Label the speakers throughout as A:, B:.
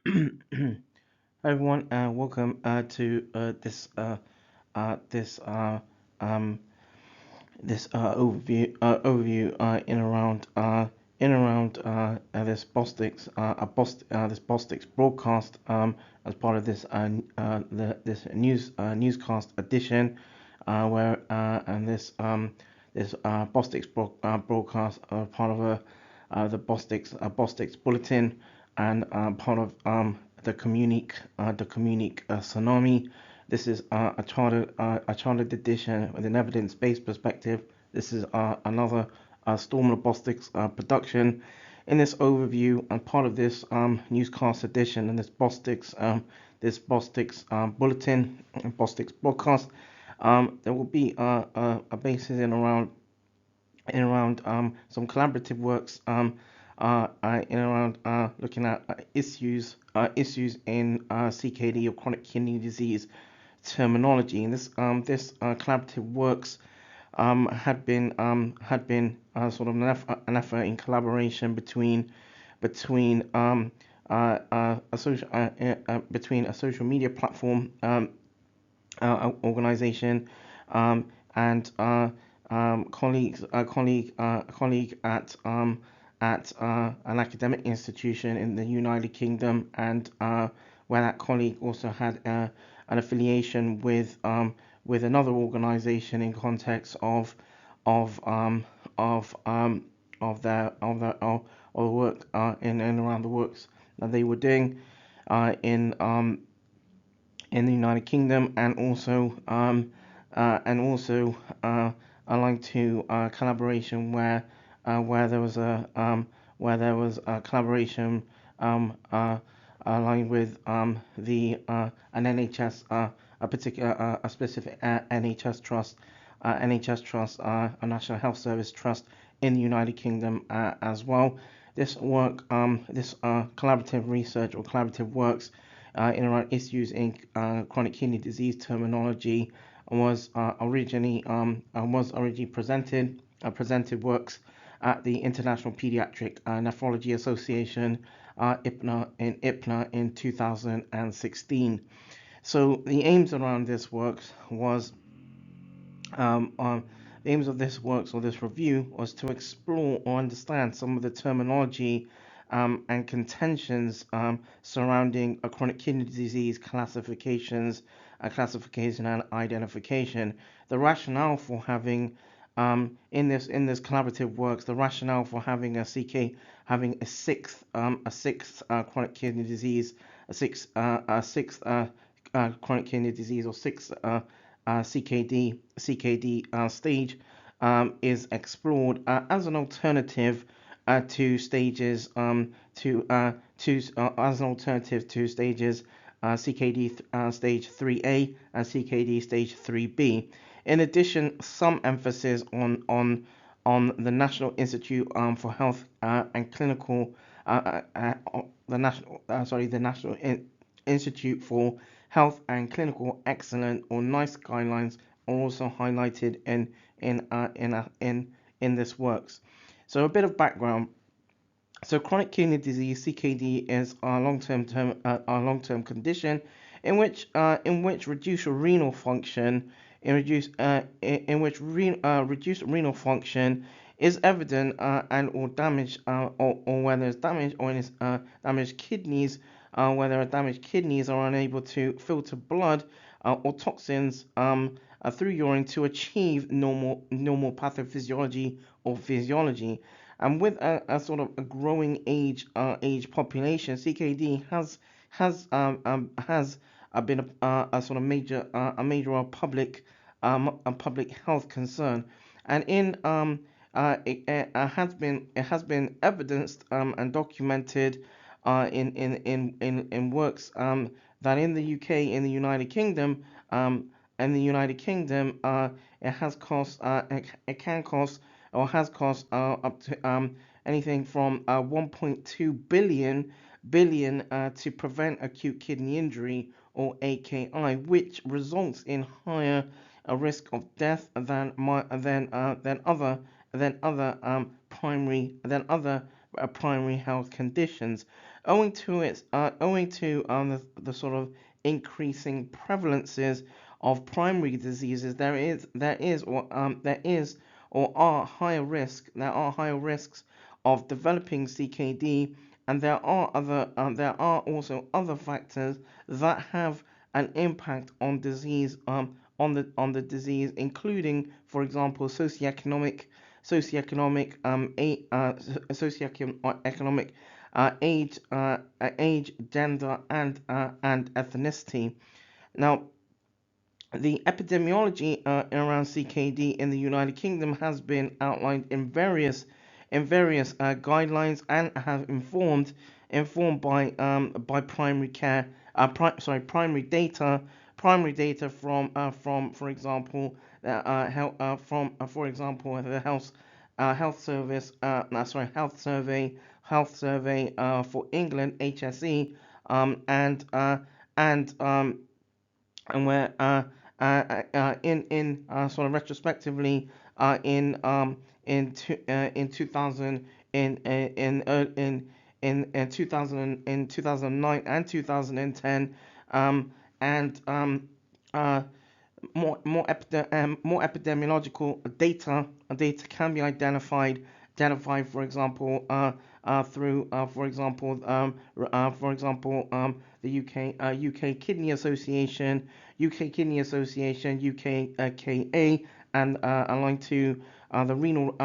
A: Hi everyone, welcome to this um, overview in around this Bostix this Bostix broadcast as part of this newscast edition where and this Bostix broadcast part of the Bostix bulletin and part of the Communique Tsunami. This is a chartered edition with an evidence-based perspective. This is another Storm Bostix production. In this overview and part of this newscast edition and this Bostix bulletin, Bostix broadcast, there will be a basis in around some collaborative works in around looking at issues in CKD or chronic kidney disease terminology. And this collaborative works had been sort of an effort in collaboration between between a social media platform organization and colleague at an academic institution in the United Kingdom, and where that colleague also had an affiliation with another organization in context of um, of of the work in and around the works that they were doing uh, in um, in the United Kingdom, and also aligned to collaboration where there was a collaboration aligned with the an NHS a particular a specific NHS trust a National Health Service trust in the United Kingdom as well. This work, this collaborative research or collaborative works in around issues in chronic kidney disease terminology was originally presented works at the International Pediatric Nephrology Association IPNA in 2016. So the aims around this works was the aims of this works or this review was to explore or understand some of the terminology and contentions surrounding a chronic kidney disease classification and identification. The rationale for having in this collaborative works, the rationale for having having a sixth chronic kidney disease, a sixth chronic kidney disease or sixth CKD stage is explored as an alternative to stages as an alternative to stages CKD stage 3A and CKD stage 3B. In addition, some emphasis on the National Institute for Health and Clinical the National Institute for Health and Clinical Excellence or NICE guidelines are also highlighted in this works. So a bit of background. So chronic kidney disease (CKD) is a long-term condition in which reduced renal function reduced renal function is evident and or damage or where there's damage or in damaged kidneys where there are damaged kidneys are unable to filter blood or toxins through urine to achieve normal pathophysiology or physiology. And with a sort of a growing age population, CKD has been a sort of major public health concern, and it has been evidenced and documented in works that in the UK, in the United Kingdom, it has cost it can cost or has cost up to anything from 1.2 billion to prevent acute kidney injury or AKI, which results in higher a risk of death than other primary health conditions. owing to the sort of increasing prevalences of primary diseases, there is or are higher risks of developing CKD, and there are also other factors that have an impact on disease on the disease, including, for example, socioeconomic socioeconomic age, gender, and ethnicity. Now, the epidemiology around CKD in the United Kingdom has been outlined in various guidelines, and have informed by primary care primary data from, for example, for example, the health survey for England, HSE, and and where in sort of retrospectively in 2000 in 2009 and 2010, and uh, more epidemiological data can be identified, for example, through for example, the UK Kidney Association, UKKA, and aligned to the renal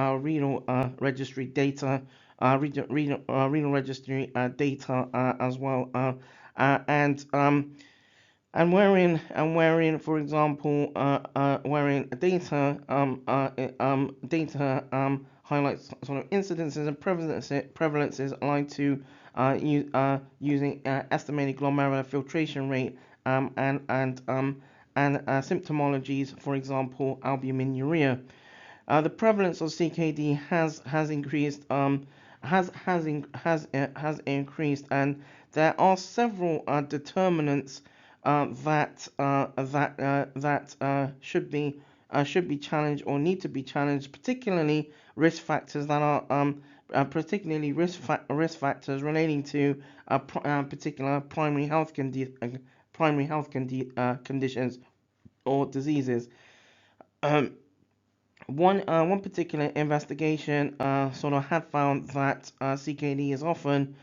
A: registry data, renal registry data as well, and wherein, for example, wherein data highlights sort of incidences and prevalences aligned to using estimated glomerular filtration rate, and symptomologies, for example, albuminuria. The prevalence of CKD has increased, has increased, and there are several determinants that should be challenged or need to be challenged, particularly risk factors that are risk factors relating to particular primary health conditions or diseases. Um, one particular investigation sort of had found that CKD is often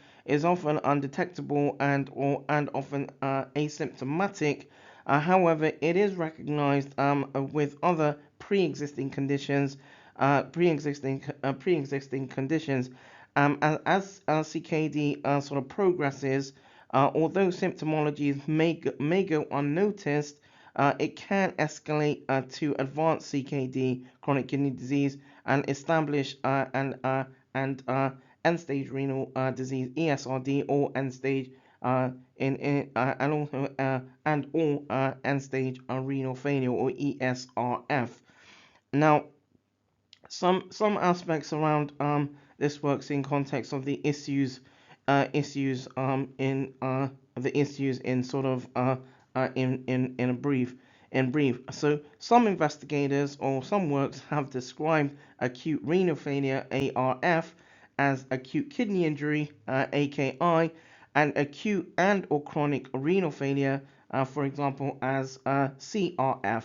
A: undetectable and often asymptomatic. However, it is recognized with other pre-existing conditions. As CKD sort of progresses, although symptomologies may go unnoticed, it can escalate to advanced CKD, chronic kidney disease, and establish and end-stage renal disease, ESRD, or end-stage and also and or end-stage renal failure, or ESRF. Now, some aspects around this works in context of the issues in sort of in a brief. So some investigators or some works have described acute renal failure, ARF, as acute kidney injury, AKI, and acute and or chronic renal failure, for example, as CRF.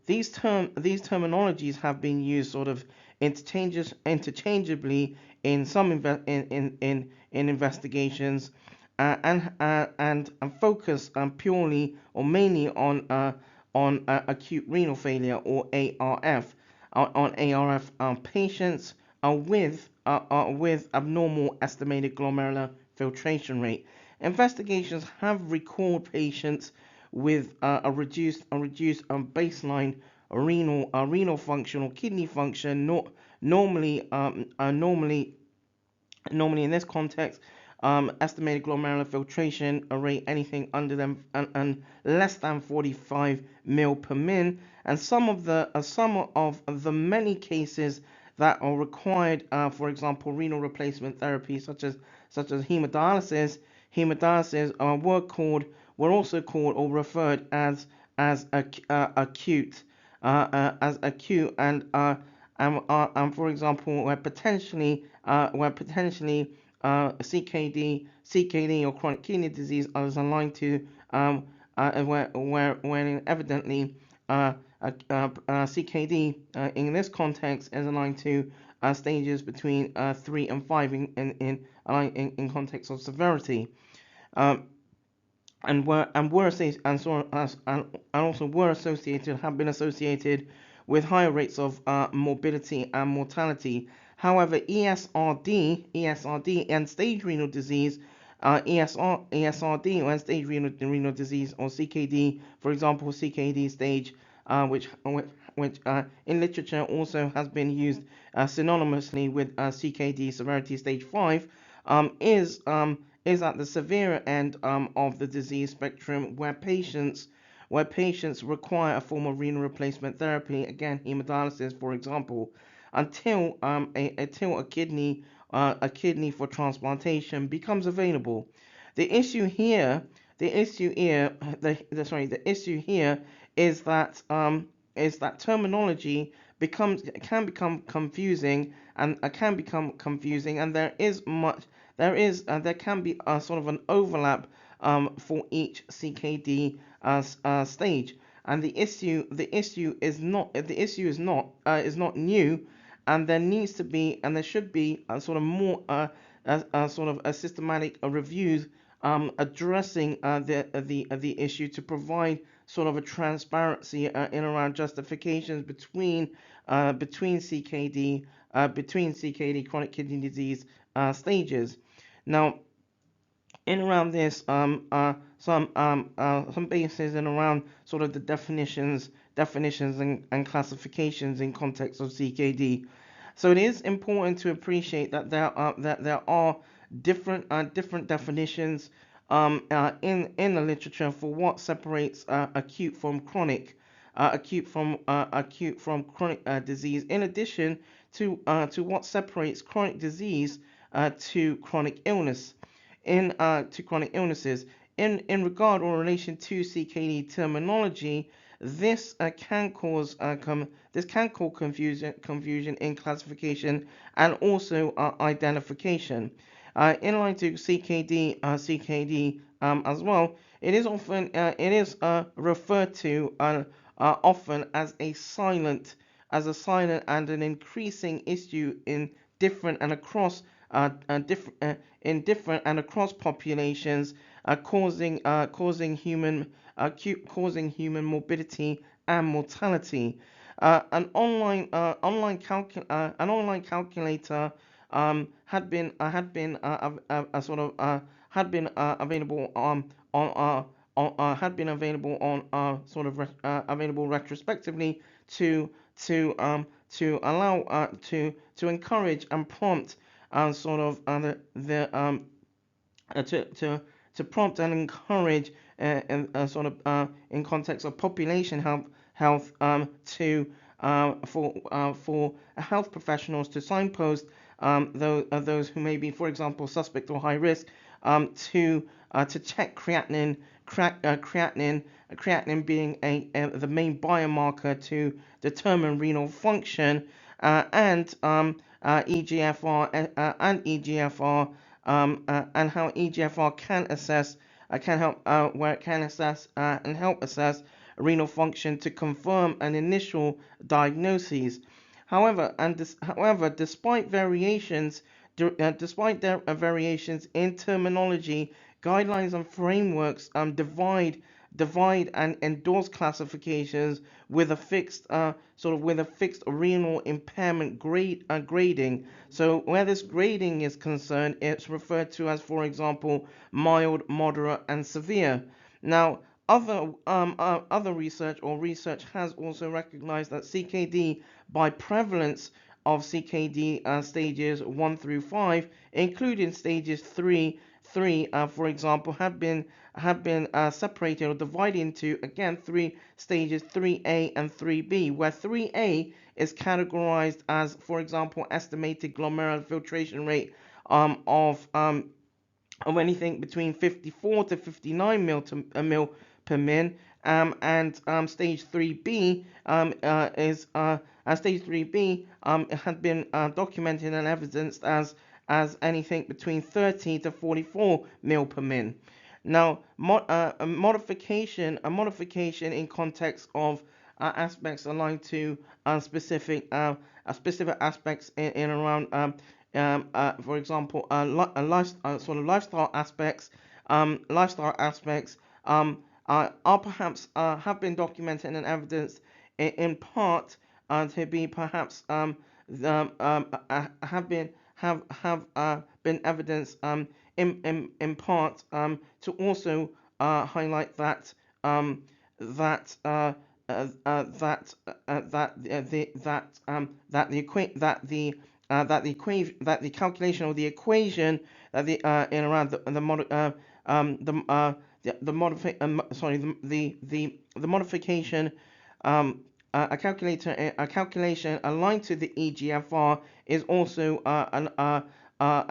A: These terminologies have been used sort of interchangeably in in investigations, and focus purely or mainly on acute renal failure, or ARF, on ARF patients with abnormal estimated glomerular filtration rate. Investigations have recalled patients with a reduced baseline renal function or kidney function. Normally, normally in this context, estimated glomerular filtration rate anything under them and less than 45 ml per min, and some of the many cases that are required, for example, renal replacement therapy, such as hemodialysis. Were also called or referred acute, and for example, where potentially CKD or chronic kidney disease is aligned to when evidently CKD in this context is aligned to stages between 3 and 5 in context of severity. Um, and also were associated have been associated with higher rates of morbidity and mortality. However, ESRD, end stage renal disease, ESRD or end stage renal disease, or CKD, for example, CKD stage, which in literature also has been used synonymously with CKD severity stage 5, is at the severe end of the disease spectrum, where patients require a form of renal replacement therapy, again haemodialysis, for example, until a kidney for transplantation becomes available. The issue here, the issue here, the issue here is that terminology can become confusing, and there can be a sort of an overlap for each CKD stage. And the issue is not new, and there should be a sort of more a sort of a systematic reviews addressing the issue, to provide sort of a transparency in around justifications between CKD chronic kidney disease stages. Now, in around this, some bases in around sort of the definitions and classifications in context of CKD. So it is important to appreciate that there are different definitions in the literature for what separates acute from chronic, acute from chronic disease. In addition to what separates chronic disease to chronic illness, to chronic illnesses. In regard or relation to CKD terminology, this can cause confusion in classification and also identification. In line to CKD as well, it is referred to often as a silent and an increasing issue in different and across different and across populations, causing human morbidity and mortality. An online calculator available had been available available retrospectively to allow to encourage and prompt sort of the to prompt and encourage in context of population health to for health professionals to signpost those who may be, for example, suspect or high risk, to check creatinine being the main biomarker to determine renal function, and EGFR, and how EGFR can assess can help where it can assess and help assess renal function to confirm an initial diagnosis. However, despite their variations in terminology, guidelines and frameworks divide and endorse classifications with a fixed renal impairment grading. So where this grading is concerned, it's referred to as, for example, mild, moderate, and severe. Now, other research has also recognized that CKD by prevalence of CKD stages 1 through 5, including stages 3, for example, have been separated or divided into, again, three stages: 3A and 3B, where 3A is categorized as, for example, estimated glomerular filtration rate of anything between 54 to 59 mil per min, and stage 3B is stage 3B had been documented and evidenced as as anything between 30 to 44 mil per min. Now, a modification in context of aspects aligned to specific aspects in around, for example, sort of lifestyle aspects, are perhaps have been documented and evidenced in part to be perhaps have been evidenced in part to also highlight that that that the that the calculation of the equation that in around the mod the modifi sorry the modification a calculation aligned to the eGFR is also a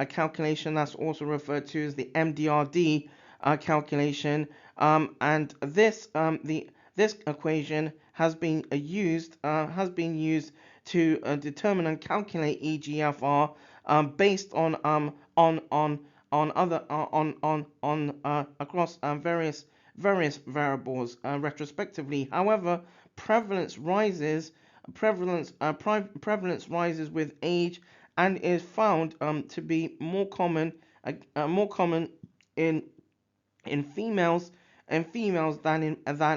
A: calculation that's also referred to as the MDRD calculation, and this equation has been used to determine and calculate eGFR based on other across various variables retrospectively. However, prevalence rises prevalence rises with age and is found to be more common in females than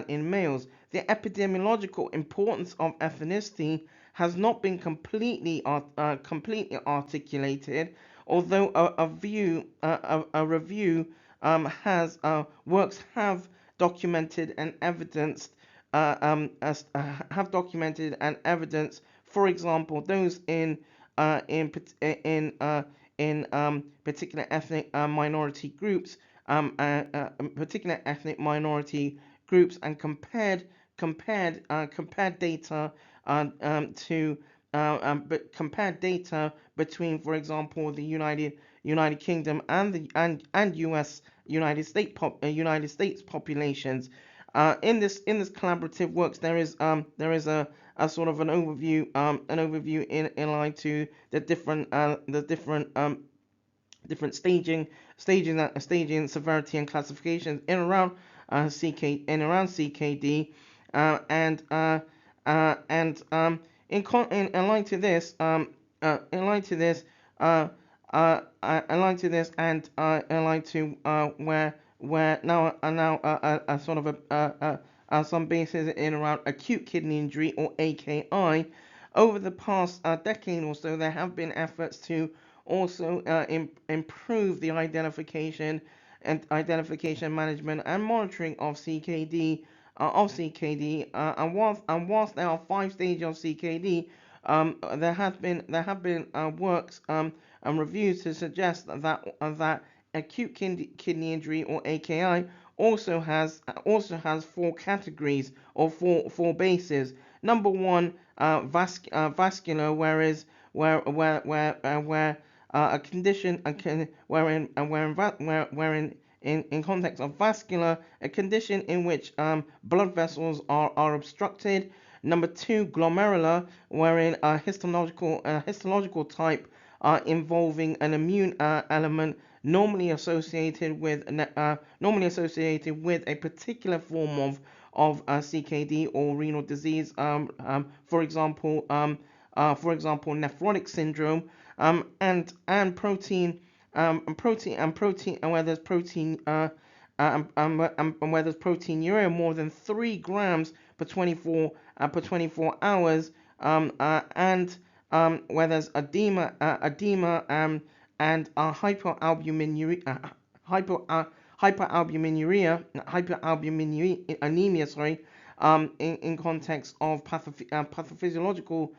A: in males. The epidemiological importance of ethnicity has not been completely articulated, although a review has works have documented and evidenced have documented and evidenced, for example, those in particular ethnic minority groups, particular ethnic minority groups, and compared data to but compared data between, for example, the United Kingdom and the United States populations. In this collaborative works, there is a sort of an overview in line to the different staging, severity, and classifications in around CKD, and in line to this in line to this in line to this and in line to where now sort of some bases in around acute kidney injury, or AKI. Over the past decade or so, there have been efforts to also improve the identification, management, and monitoring of CKD. And whilst there are 5 stages of CKD, there have been works and reviews to suggest that acute kidney injury, or AKI, also has 4 categories, or four bases. Number one, vascular, where a condition wherein in context of vascular, a condition in which blood vessels are obstructed. Number two, glomerular, wherein a histological type involving an immune element normally associated with a particular form of CKD or renal disease. For example, nephrotic syndrome, and where there's protein and where there's proteinuria more than 3 grams per 24 hours, and where there's edema and hyperalbuminuria anemia, in context of pathophysiological,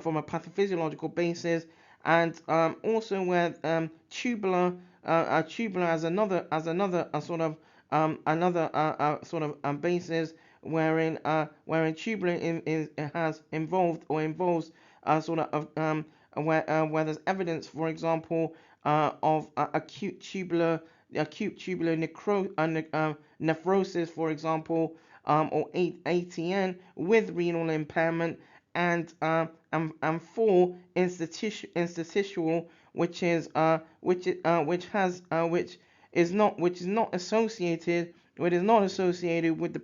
A: from a pathophysiological basis, and also where tubular as another sort of basis, wherein tubular has involves where there's evidence, for example, of acute tubular nephrosis, for example, or ATN with renal impairment, and 4, interstitial, which is not associated with the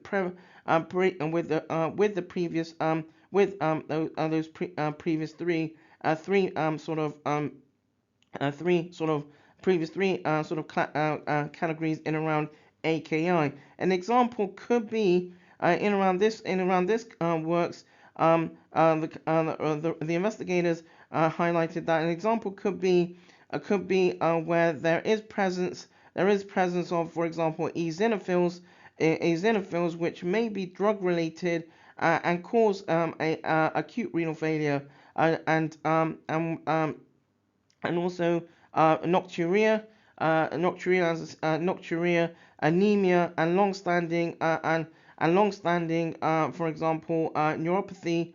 A: with the previous previous three sort of previous three categories in around AKI. An example could be in around this works. The investigators highlighted that an example could be where there is presence of, for example, eosinophils which may be drug related and cause acute renal failure and and also nocturia, anemia, and long-standing, for example, neuropathy,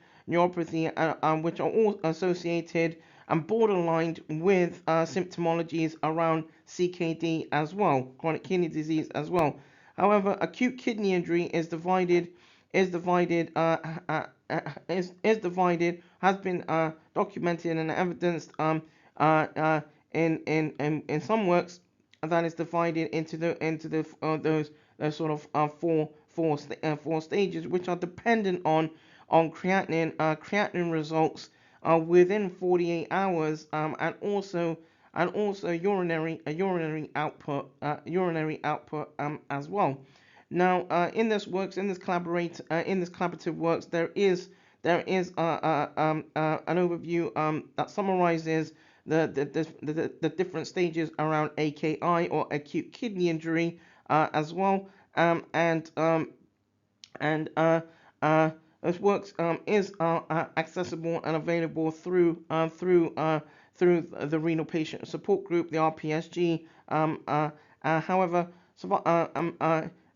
A: which are all associated and borderline with symptomologies around CKD as well, chronic kidney disease as well. However, acute kidney injury is divided, has been documented and evidenced uh, uh, in some works that is divided into those sort of four stages, which are dependent on creatinine results within 48 hours, and also urinary output as well. Now, in this collaborative works, there is an overview that summarizes the different stages around AKI, or acute kidney injury, as well. And and This works is accessible and available through the Renal Patient Support Group, the RPSG. However, so,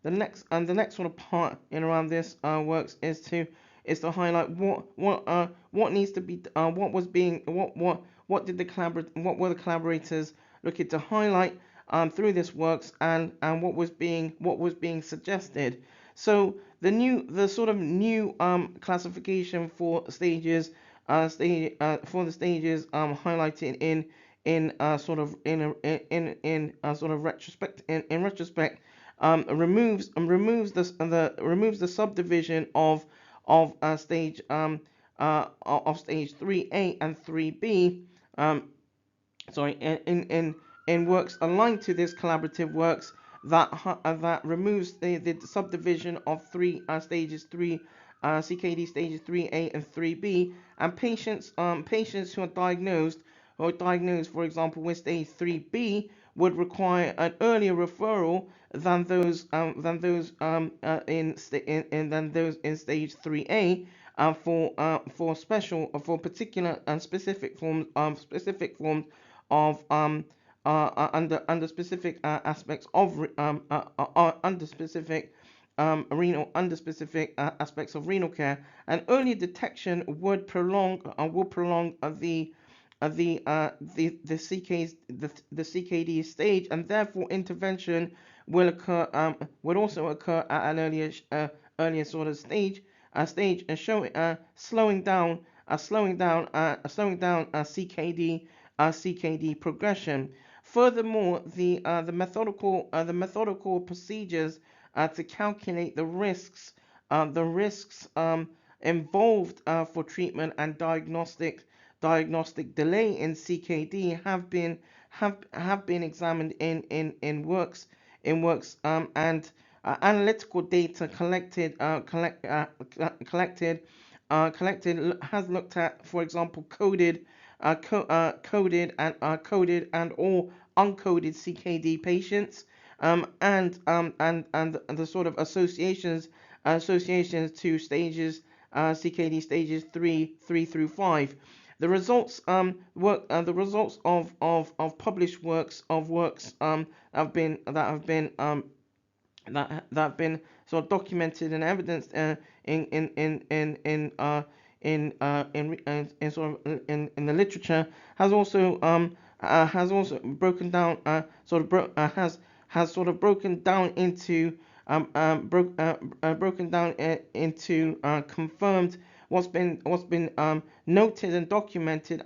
A: the next sort of part in around this works is to highlight what needs to be what was being what were the collaborators looking to highlight through this works, and what was being suggested. So the sort of new classification for stages for the stages highlighted in sort of retrospect in retrospect removes the subdivision of stage 3A and 3B, sorry, in works aligned to this collaborative works, that removes the subdivision of three CKD stages 3A and 3B, and patients who are diagnosed, for example, with stage 3B, would require an earlier referral than those in stage 3A, for particular and specific forms of under specific aspects of under specific aspects of renal care. And early detection would prolong the CKD stage, and therefore intervention would also occur at an earlier sort of stage, and slowing down CKD progression. Furthermore, the methodical procedures to calculate the risks involved for treatment and diagnostic delay in CKD have been examined in works, and analytical data collected has looked at, for example, coded and or uncoded CKD patients, and the sort of associations to stages CKD stages 3 through 5. The results of published works have been sort of documented and evidenced in the literature, has also broken down has sort of broken down into confirmed what's been noted and documented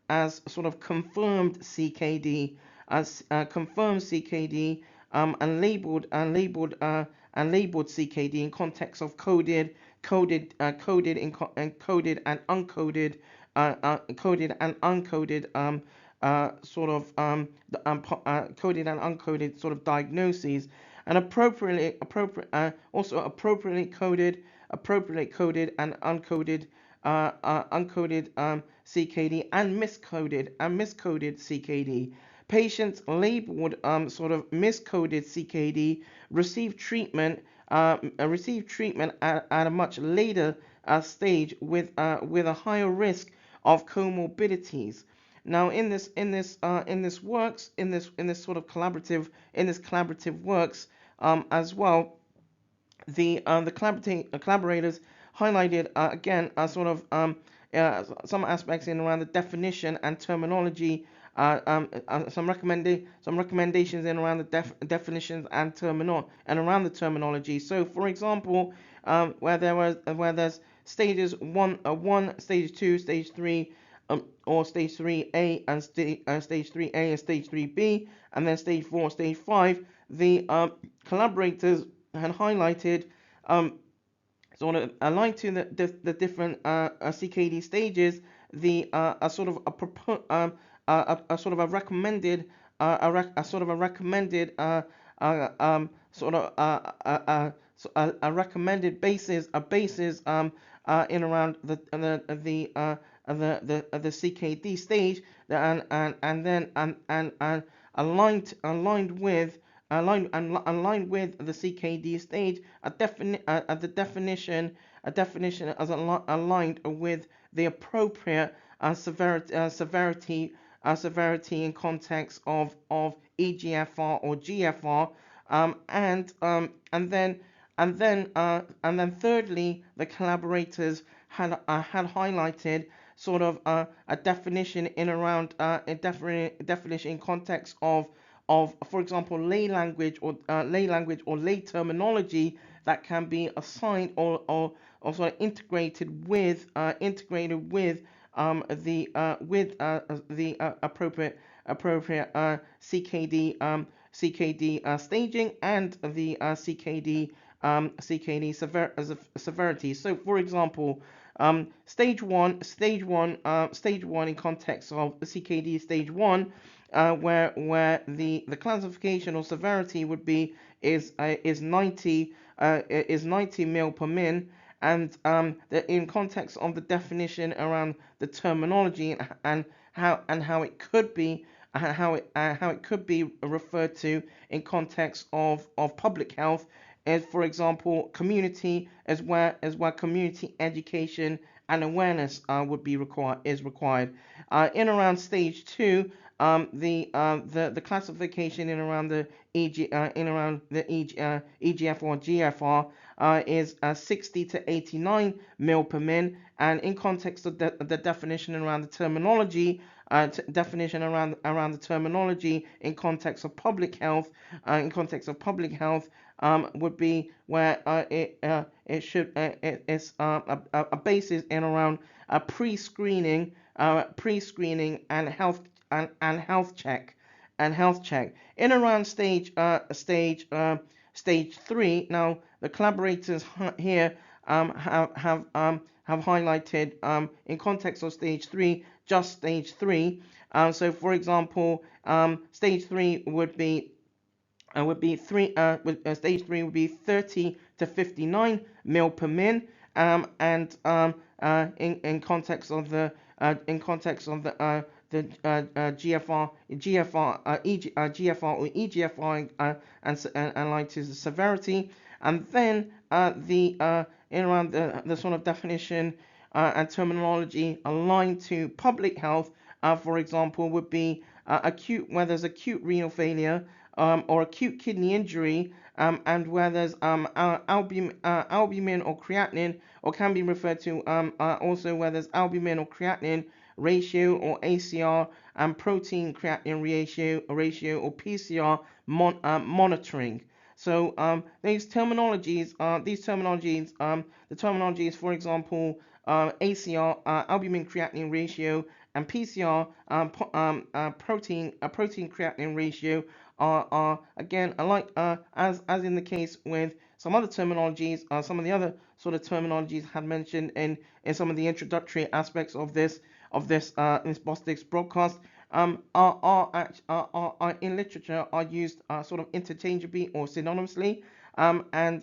A: as sort of confirmed CKD, as confirmed CKD, and labeled CKD in context of coded and uncoded, coded and uncoded coded and uncoded sort of diagnoses, and also appropriately coded and uncoded CKD, and miscoded CKD. Patients labeled sort of miscoded CKD receive treatment at a much later stage with a higher risk of comorbidities. Now, in this works in this sort of collaborative works as well, the collaborators highlighted again some aspects in around the definition and terminology, some recommendations in around the definitions and around the terminology. So, for example, where there's stages one, stage 2, stage 3, or stage 3A and stage 3A and stage 3B, and then stage 4, stage 5. The collaborators had highlighted sort of aligned to the different CKD stages, the a sort of a sort of a recommended a sort of a recommended sort of a recommended basis in around the CKD stage, and then aligned with aligned with the CKD stage, the definition as aligned with the appropriate severity in context of eGFR or GFR, and then thirdly, the collaborators had highlighted sort of a definition in around a definition in context of, for example, lay language or lay terminology that can be assigned or sort of integrated with the appropriate CKD staging and the CKD severity. So, for example, stage one in context of CKD stage 1, where the classification or severity would be is 90 mil per min, and in context of the definition around the terminology and how it could be referred to in context of public health, as for example community, as where community education and awareness would be required. In around stage 2, the classification in around the EGFR or GFR is 60 to 89 mil per min, and in context of the definition around the terminology, definition around the terminology in context of public health, would be where it's a basis in around pre-screening and health check. In around stage 3. Now, the collaborators here have highlighted in context of stage 3, just stage 3. So, for example, stage 3 would be stage 3 would be 30 to 59 mil per min, and in context of the GFR, GFR or EGFR, and aligned to the severity, and then in around the sort of definition and terminology aligned to public health, for example, would be acute, where there's acute renal failure, or acute kidney injury, and where there's albumin or creatinine, or can be referred to also where there's albumin or creatinine ratio, or ACR, and protein creatinine ratio or PCR monitoring. So the terminologies, the terminologies, for example, ACR, albumin creatinine ratio, and PCR protein creatinine ratio are again alike, as in the case with some other terminologies, some of the other sort of terminologies had mentioned in some of the introductory aspects of this Bostix broadcast, are in literature are used sort of interchangeably or synonymously, and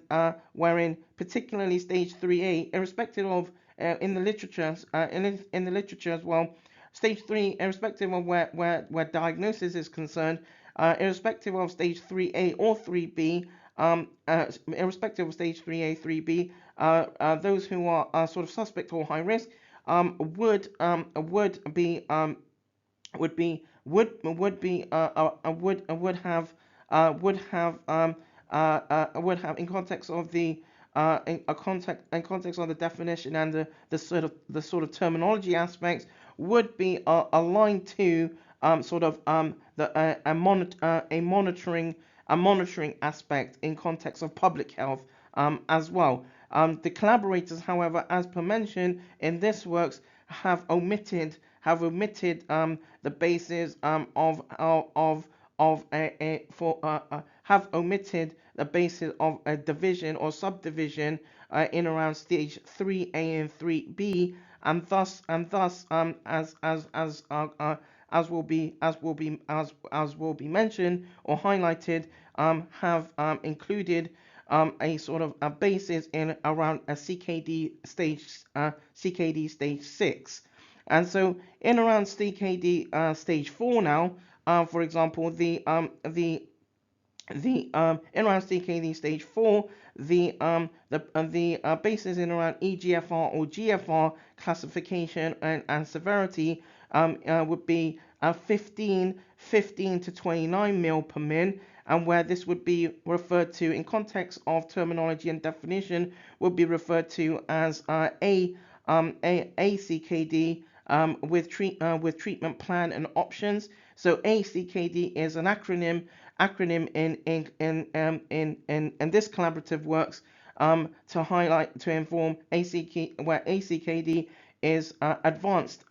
A: wherein particularly stage 3A, irrespective of in the literature, in the literature as well, stage 3, irrespective of where diagnosis is concerned, irrespective of stage 3A or 3B, irrespective of stage 3A, 3B, those who are sort of suspect or high risk would be would have in context of the in context of the definition and the sort of terminology aspects would be aligned to sort of a monitoring aspect in context of public health as well. The collaborators, however, as per mentioned in this works, have omitted the basis of a for have omitted the basis of a division or subdivision in around stage 3A and 3B, and thus as will be mentioned or highlighted, have included a sort of a basis in around a CKD stage 6. And so in around CKD stage 4 now, for example, the in around CKD stage 4, the basis in around eGFR or GFR classification and severity would be 15 to 29 mil per min, and where this would be referred to in context of terminology and definition would be referred to as ACKD with treatment plan and options. So ACKD is an acronym in this collaborative works to highlight, to inform where ACKD is advanced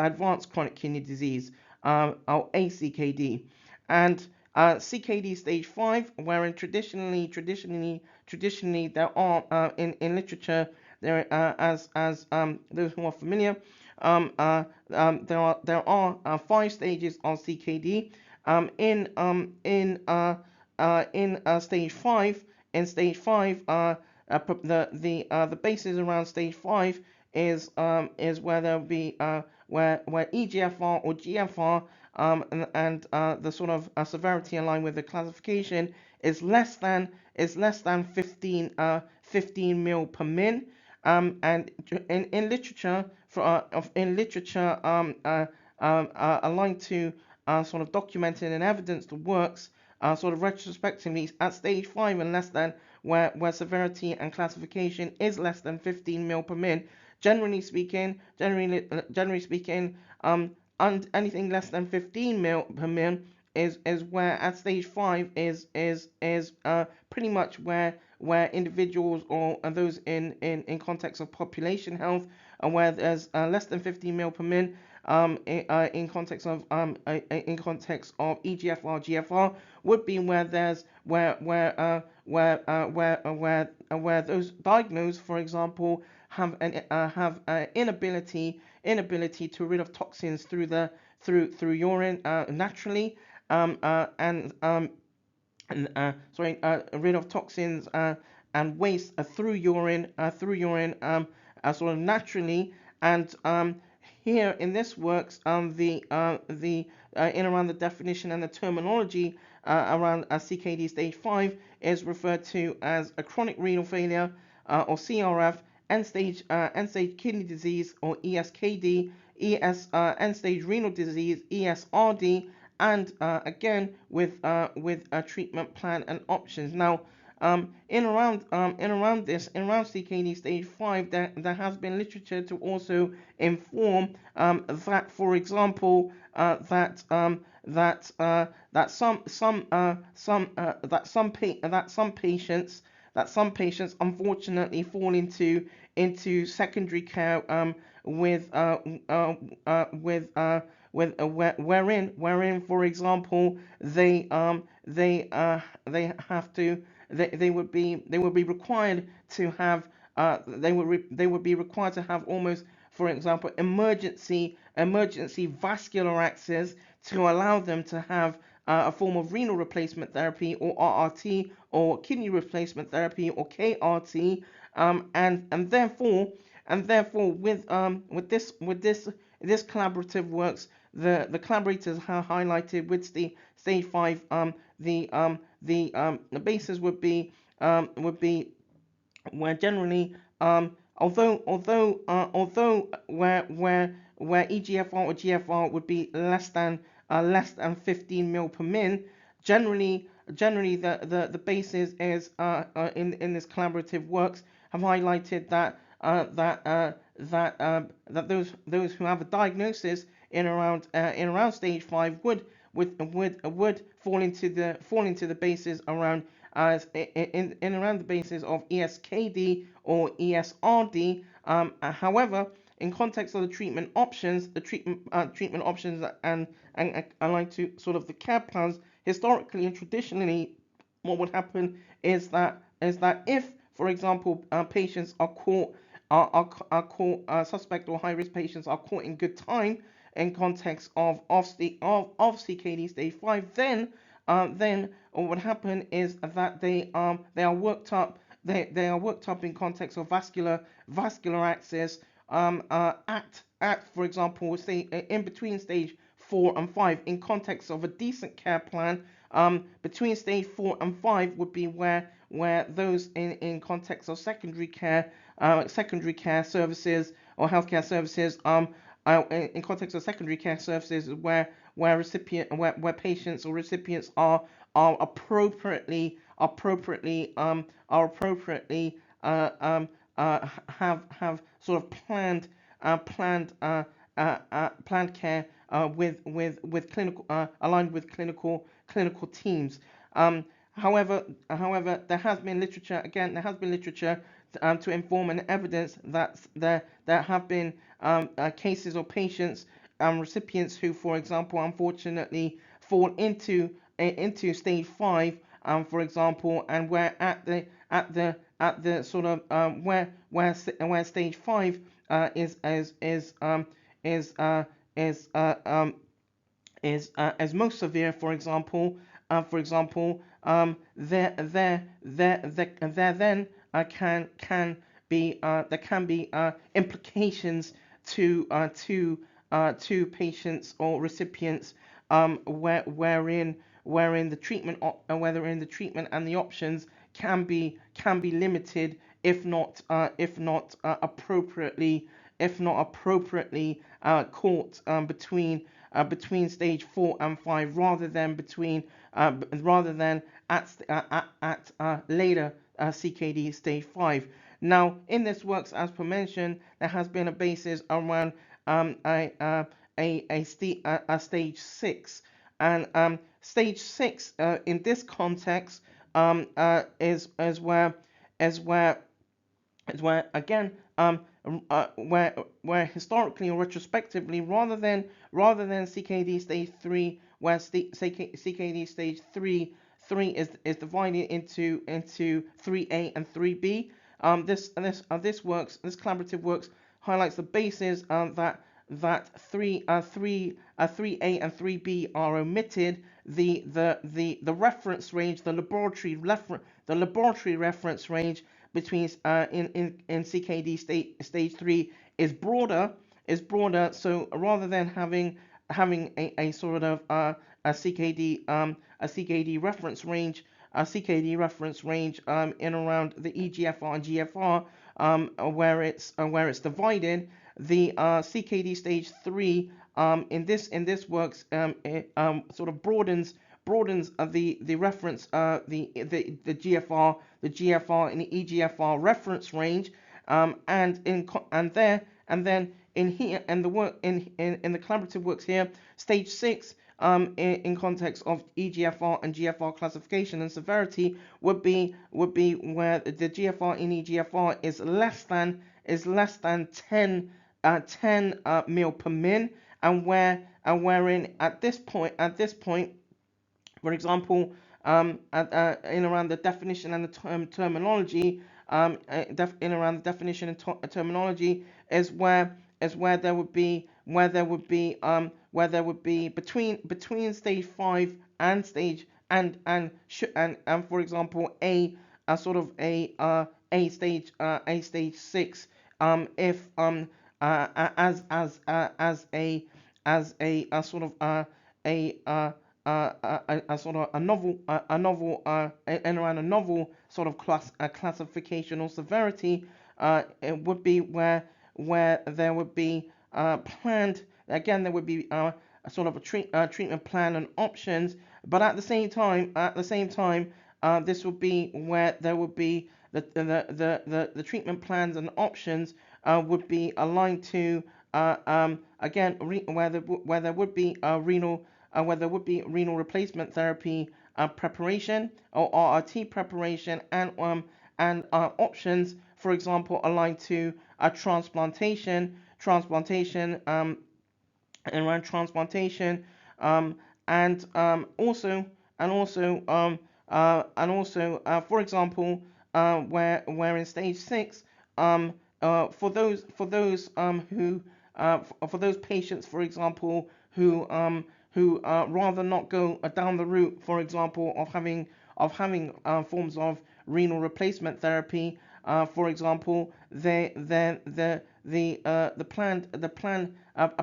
A: chronic kidney disease, or ACKD, and CKD stage 5, wherein traditionally there are in literature there as those who are familiar, there are 5 stages of CKD. In stage 5, the basis around stage 5 is where there'll be where eGFR or GFR and the sort of severity in line with the classification is less than 15 mil per min, and in literature aligned to sort of documented and evidenced works sort of retrospectively at stage 5 and less than, where severity and classification is less than 15 mil per min. Generally speaking, anything less than 15 mil per min is where at stage 5 is pretty much where individuals or those in context of population health, and where there's less than 15 mil per min in context of eGFR GFR would be where there's where those diagnosed, for example, have an inability to rid of toxins through urine naturally, rid of toxins and waste through urine sort of naturally, and here in this works, the in around the definition and the terminology around CKD stage 5 is referred to as a chronic renal failure or CRF, end stage kidney disease or ESKD, end stage renal disease ESRD, and again with a treatment plan and options. Now, in around CKD stage 5, there has been literature to also inform that, for example, that some patients unfortunately fall into secondary care with wherein, for example, they have to they would be required to have they would be required to have almost, for example, emergency vascular access to allow them to have a form of renal replacement therapy, or RRT, or kidney replacement therapy, or KRT, and therefore with this collaborative works, the collaborators have highlighted with the stage 5, the basis would be where generally, although where eGFR or GFR would be less than 15 mil per min, generally the basis is in this collaborative works have highlighted that those who have a diagnosis in around stage 5 would fall into the basis around in around the basis of ESKD or ESRD. However, in context of the treatment options, and I like to sort of the care plans, historically and traditionally, what would happen is that if, for example, patients are caught are suspect or high risk patients are caught in good time in context of CKD stage 5, then what would happen is that they are worked up they are worked up in context of vascular access, at for example, say in between stage 4 and 5, in context of a decent care plan. Between stage 4 and 5 would be where those in context of secondary care services or healthcare services, in context of secondary care services, where patients or recipients are appropriately have sort of planned care with clinical aligned with clinical teams. However, there has been literature to inform and evidence that there have been cases of patients, recipients who, for example, unfortunately fall into stage 5, for example, and where at the sort of where stage 5 is is uh, is uh, um, as most severe, for example, there then there can be implications to patients or recipients, wherein the treatment and the options can be limited, if not appropriately caught between stage 4 and 5, rather than at later CKD stage 5. Now, in this works, as per mentioned, there has been a basis around a stage 6, and stage 6 in this context is where again, where historically or retrospectively, rather than CKD stage 3, where CKD stage 3 is divided into 3A and 3B. This collaborative works highlights the basis that 3A and 3B are omitted. The reference range, the laboratory reference range between in CKD stage 3 is broader. So rather than having a sort of a CKD reference range, in around the eGFR and GFR, where it's divided, the CKD stage 3 in this works, sort of broadens the reference, the GFR and the eGFR reference range, and then in here, and the work in the collaborative works here, stage 6, in context of eGFR and GFR classification and severity, would be where the GFR in eGFR is less than 10 mil per min, wherein at this point, for example, in around the definition and the terminology, in around the definition and terminology is where there would be between stage 5 and stage and for example a sort of a stage 6, if as a sort of a sort of a novel and around a novel sort of classification or severity. It would be where there would be planned, again there would be a sort of a treatment plan and options, but at the same time this would be where there would be the treatment plans and options would be aligned to again where there would be renal replacement therapy preparation or RRT preparation and options, for example, aligned to a transplantation and around transplantation, and for example, where in stage 6, for those patients, for example, who rather not go down the route, for example, of having forms of renal replacement therapy. For example, a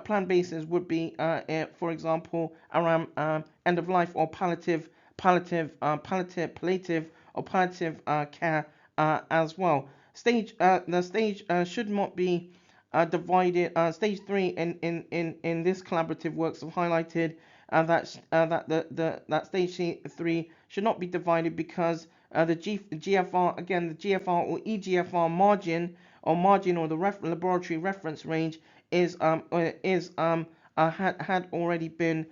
A: planned basis would be, for example, around end of life or palliative care as well. The stage should not be divided. Stage 3 in this collaborative works have highlighted that stage 3 should not be divided because the GFR, again the GFR or eGFR margin or the laboratory reference range had already been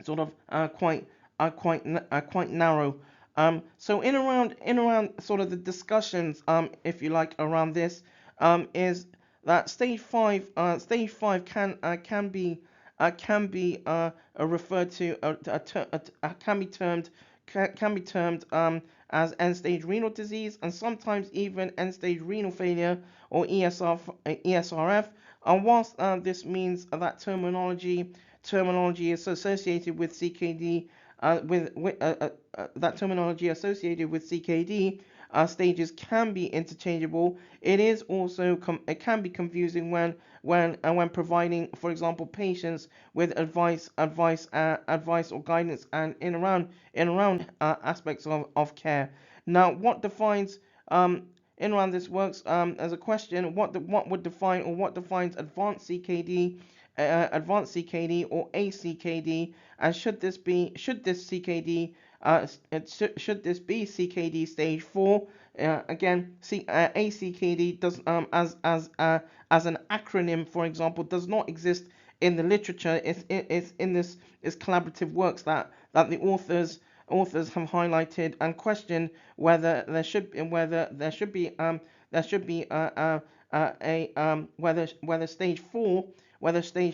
A: sort of quite narrow. So in around sort of the discussions, if you like, around this, is that stage 5 can be referred to can be termed as end stage renal disease, and sometimes even end stage renal failure or ESRF. And whilst this means that terminology is associated with CKD, that terminology associated with CKD stages can be interchangeable. It can be confusing when providing, for example, patients with advice or guidance and in around aspects of care. Now, what defines in around this works as a question, what defines advanced CKD or ACKD, and should this be CKD stage 4? Again, ACKD does as an acronym, for example, does not exist in the literature. It's in this collaborative works that the authors have highlighted and questioned whether there should be whether stage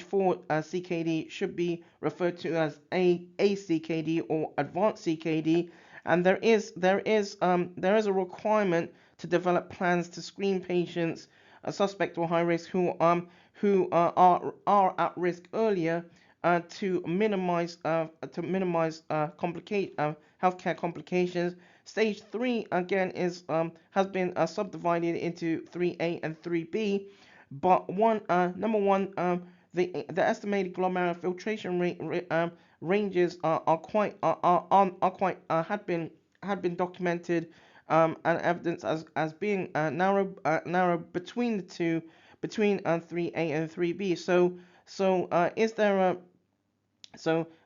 A: 4 CKD should be referred to as ACKD or advanced CKD, and there is a requirement to develop plans to screen patients, suspect or high risk, who are at risk earlier, to minimize healthcare complications. Stage 3 again has been subdivided into 3A and 3B, but number one, the estimated glomerular filtration rate ranges had been documented and evidence as being narrow between the two, between 3A and 3B. Is there a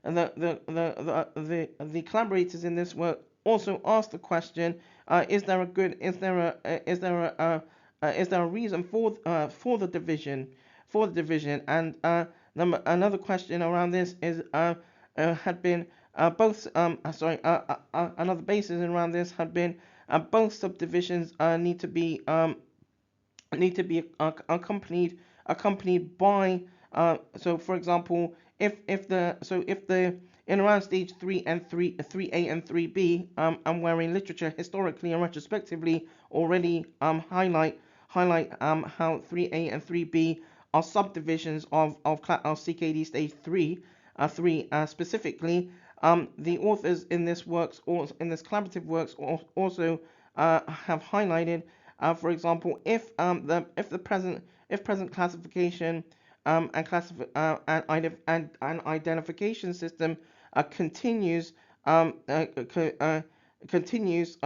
A: the collaborators in this work also asked the question: is there a reason for the division? And another question around this is had been another basis around this had been both subdivisions need to be need to be accompanied by so for example, if the in around stage 3 and 3A and 3B, and where in literature historically and retrospectively already highlight how 3A and 3B are subdivisions of CKD stage 3 specifically. The authors in this works, or in this collaborative works, also have highlighted, for example, if present classification and identification system continues continues,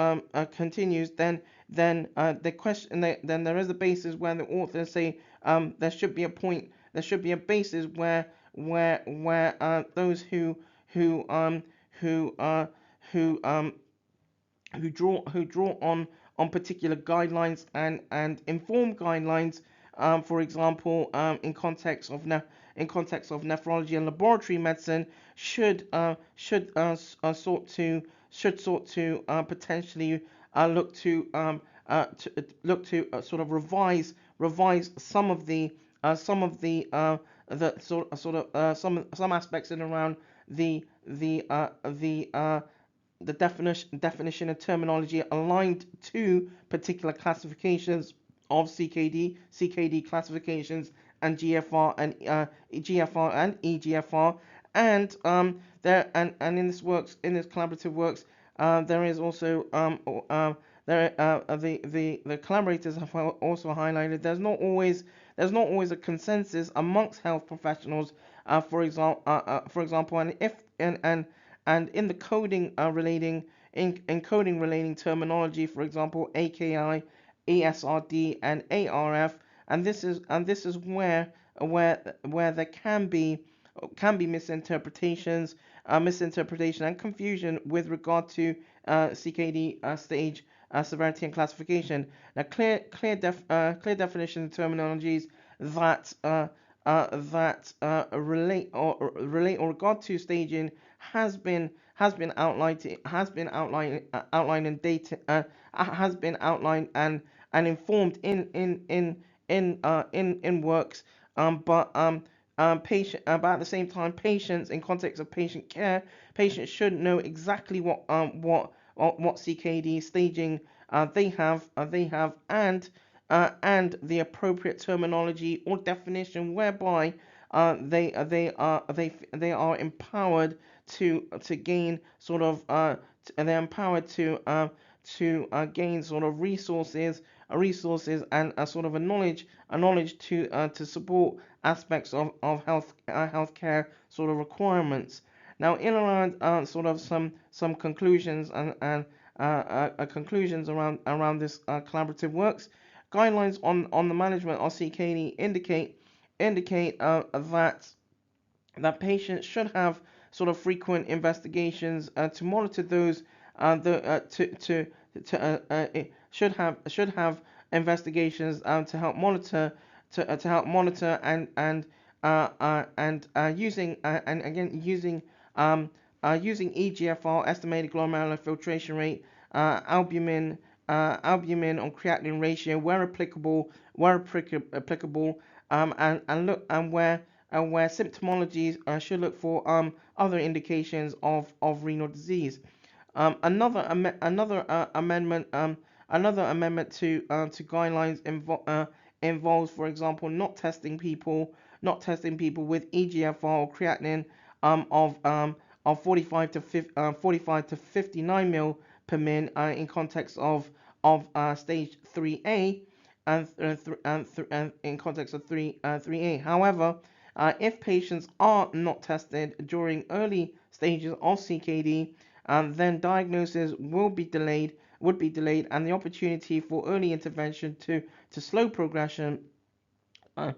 A: then the question then there is a basis where the authors say there should be a basis where those who who uh, who who draw on particular guidelines and informed guidelines, for example, in context of nephrology and laboratory medicine, should sort to potentially look to sort of revise some of the some aspects in around the uh, the uh, the definition and terminology aligned to particular classifications of CKD classifications, and GFR and eGFR, and in this collaborative works, there is also the collaborators have also highlighted there's not always a consensus amongst health professionals, for example, and in the coding relating terminology, for example, AKI, ESRD, and ARF, and this is where there can be misinterpretation and confusion with regard to CKD stage severity and classification. Now, clear definition and terminologies that relate or regard to staging has been outlined in data, has been outlined and informed in works, but at the same time, patients, in context of patient care, patients should know exactly what CKD staging they have, and the appropriate terminology or definition whereby they are empowered to gain sort of they're empowered to gain sort of resources and a sort of a knowledge to support aspects of healthcare sort of requirements. Now, in around sort of some conclusions and conclusions around this collaborative works, guidelines on the management of CKD indicate that patients should have sort of frequent investigations to monitor those the should have investigations to help monitor using and again using eGFR, estimated glomerular filtration rate, albumin on creatinine ratio where applicable, and where symptomology should look for other indications of renal disease. Another amendment to guidelines involves, for example, not testing people with eGFR or creatinine of 45 to 59 mil per min in context of stage 3A, and in context of 3A. However, if patients are not tested during early stages of CKD, then diagnosis would be delayed, and the opportunity for early intervention to slow progression of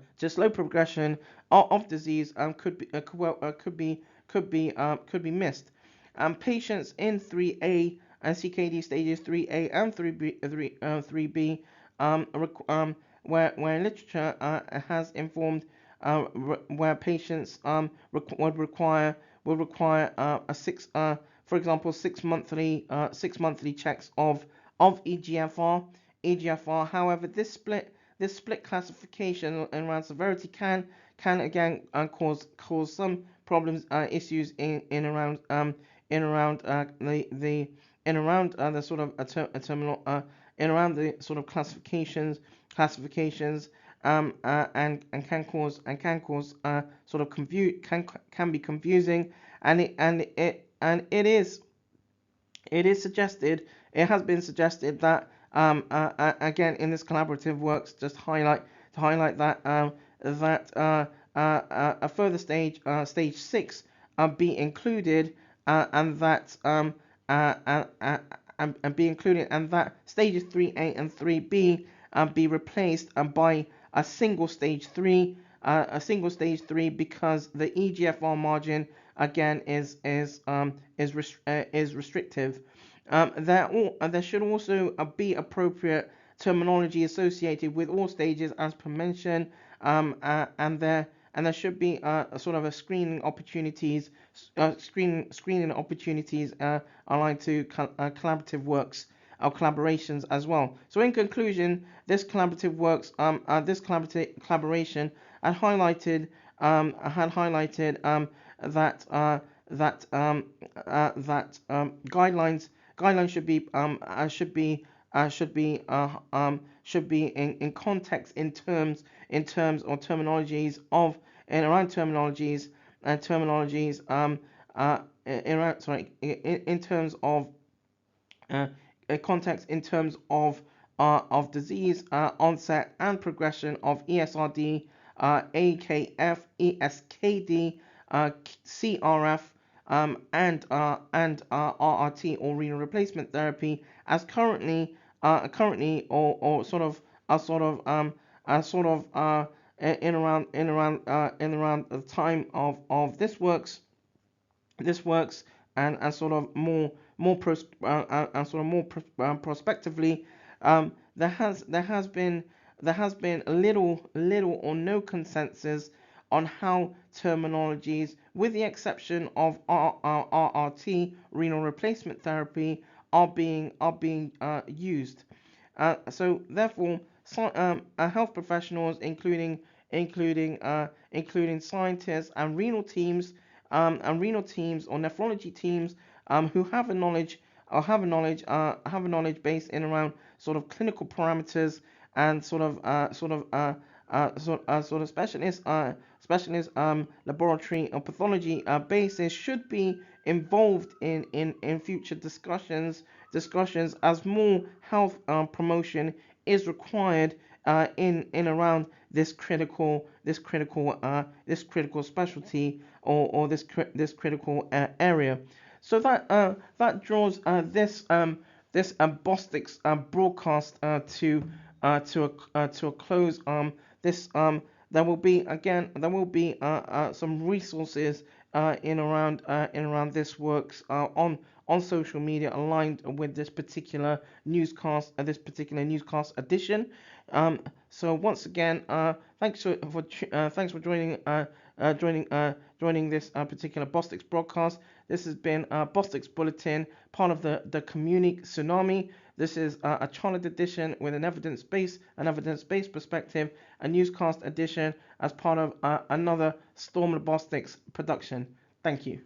A: disease could be missed. Patients in 3A and CKD stages 3A and 3B, where literature has informed, where patients would require for example, six monthly checks of eGFR. However, this split this split classification around severity can again cause some problems, issues in around the in around the sort of a terminal in around the sort of classifications, and can cause sort of can be confusing, and it is suggested, it has been suggested that again in this collaborative works, just highlight that a further stage 6 be included, and that and be included, and that stages 3A and 3B be replaced by a single stage 3, because the EGFR margin again is restrictive. There should also be appropriate terminology associated with all stages, as per mention, and there should be a sort of a screening opportunities aligned to collaborative works or collaborations as well. So in conclusion, this collaborative works, this collaboration had highlighted guidelines should be in context, in terms or terminologies of and around terminologies and terminologies in, sorry in terms of context, in terms of disease onset and progression of ESRD, AKF, ESKD, CRF, and RRT or renal replacement therapy, as currently, or sort of in around the time of this works, and sort of prospectively, there has been little or no consensus on how terminologies, with the exception of RRT, renal replacement therapy, are being used. So therefore, health professionals, including scientists and renal teams, or nephrology teams, who have a knowledge base in around sort of clinical parameters, and sort of specialist laboratory or pathology basis, should be involved in future discussions, as more health promotion is required in around this critical specialty, or this critical area. So that draws this Bostix broadcast to a close. This There will be some resources in around this works on social media, aligned with this particular newscast, edition. So once again, thanks for joining this particular Bostix broadcast. This has been Bostix Bulletin, part of the Communique Tsunami. This is a chartered edition with an evidence-based perspective, a newscast edition as part of another Storm Bostix production. Thank you.